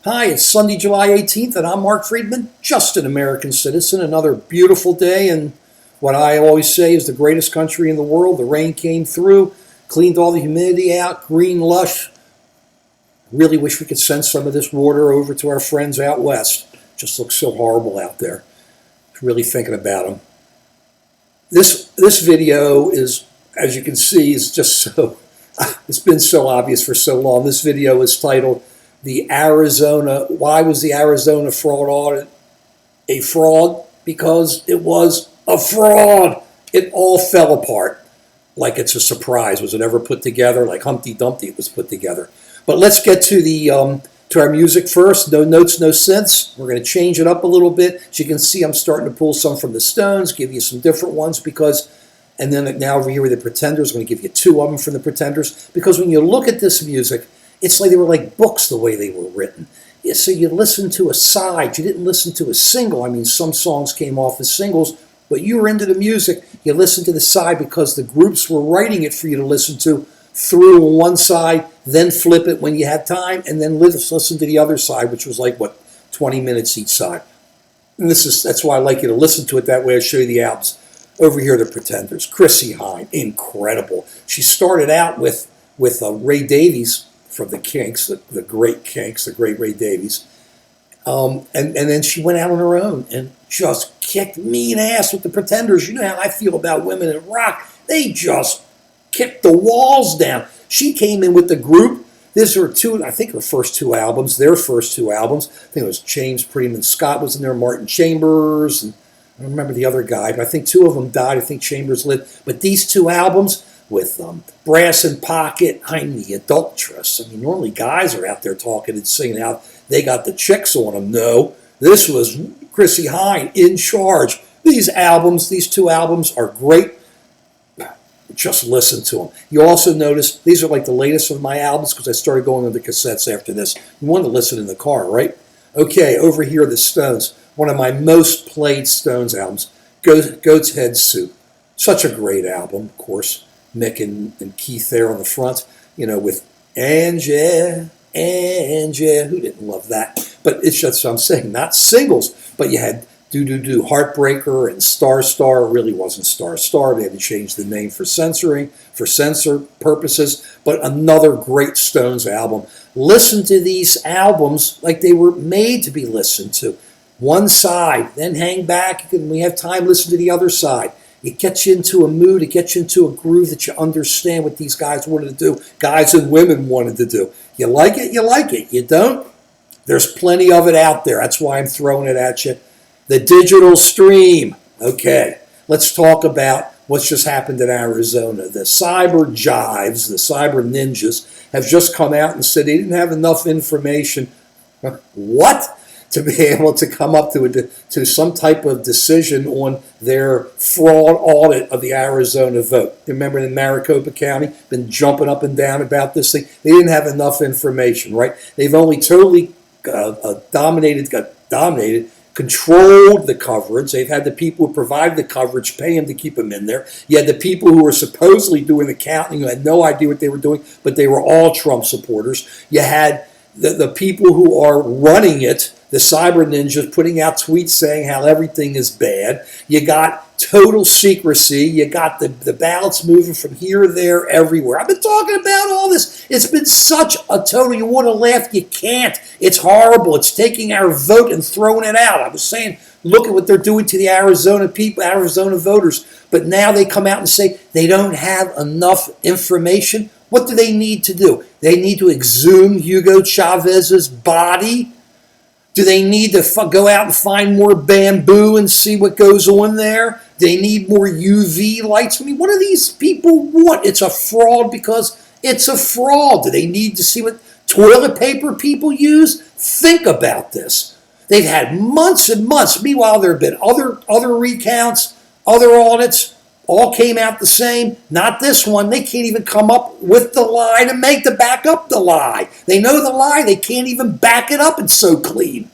Hi, it's Sunday, July 18th, and I'm Mark Friedman, just an American citizen. Another beautiful day in what I always say is the greatest country in the world. The rain came through, cleaned all the humidity out, green, lush. Really wish we could send some of this water over to our friends out west. Just looks so horrible out there. Really thinking about them. This video is, as you can see, is just so, it's been so obvious for so long. This video is titled, why was the Arizona fraud audit a fraud? Because it was a fraud. It all fell apart like it's a surprise. Was it ever put together? Like Humpty Dumpty, it was put together. But let's get to our music first. No notes, no synths. We're going to change it up a little bit. As you can see, I'm starting to pull some from the Stones, give you some different ones and then now over here with the Pretenders, I'm going to give you two of them from the Pretenders. Because when you look at this music, it's like they were like books the way they were written. So you listen to a side, you didn't listen to a single. I mean, some songs came off as singles, but you were into the music. You listened to the side because the groups were writing it for you to listen to through on one side, then flip it when you had time, and then listen to the other side, which was like, 20 minutes each side. And that's why I like you to listen to it that way. I'll show you the albums. Over here, the Pretenders. Chrissie Hynde, incredible. She started out with Ray Davies from the Kinks, the great Kinks, the great Ray Davies. And then she went out on her own and just kicked mean ass with the Pretenders. You know how I feel about women in rock. They just kicked the walls down. She came in with the group. These are I think her first two albums, their first two albums. I think it was James Prettyman Scott was in there, Martin Chambers, and I don't remember the other guy, but I think two of them died. I think Chambers lived. But these two albums with Brass in Pocket, I'm the Adulteress. I mean, normally guys are out there talking and singing out. They got the chicks on them. No, this was Chrissie Hynde in charge. These two albums are great. Just listen to them. You also notice these are like the latest of my albums because I started going on the cassettes after this. You want to listen in the car, right? Okay, over here, the Stones. One of my most played Stones albums, Goat's Head Soup. Such a great album, of course. Mick and Keith there on the front, with Angie, who didn't love that? But it's just, I'm saying, not singles, but you had Do, Heartbreaker, and Star. It really wasn't Star. They had to change the name for censor purposes, but another great Stones album. Listen to these albums like they were made to be listened to. One side, then hang back, when we have time, listen to the other side. It gets you into a mood, it gets you into a groove that you understand what these guys wanted to do, guys and women wanted to do. You like it, you like it. You don't? There's plenty of it out there. That's why I'm throwing it at you. The digital stream. Okay, let's talk about what's just happened in Arizona. The cyber jives, the cyber ninjas, have just come out and said they didn't have enough information. What? To be able to come up to some type of decision on their fraud audit of the Arizona vote. Remember in Maricopa County, been jumping up and down about this thing. They didn't have enough information, right? They've only totally dominated, controlled the coverage. They've had the people who provide the coverage pay them to keep them in there. You had the people who were supposedly doing the counting who had no idea what they were doing, but they were all Trump supporters. You had the people who are running it, the cyber ninjas, putting out tweets saying how everything is bad. You got total secrecy. You got the ballots moving from here, there, everywhere. I've been talking about all this. It's been such a total, you want to laugh, you can't. It's horrible. It's taking our vote and throwing it out. I was saying, look at what they're doing to the Arizona people, Arizona voters. But now they come out and say they don't have enough information. What do they need to do? They need to exhume Hugo Chavez's body. Do they need to go out and find more bamboo and see what goes on there? Do they need more UV lights? I mean, what do these people want? It's a fraud because it's a fraud. Do they need to see what toilet paper people use? Think about this. They've had months and months. Meanwhile, there have been other recounts, other audits, all came out the same. Not this one. They can't even come up with the lie to back up the lie. They know the lie. They can't even back it up. It's so clean.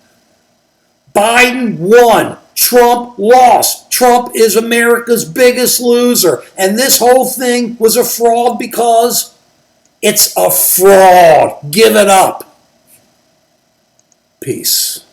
Biden won. Trump lost. Trump is America's biggest loser. And this whole thing was a fraud because it's a fraud. Give it up. Peace.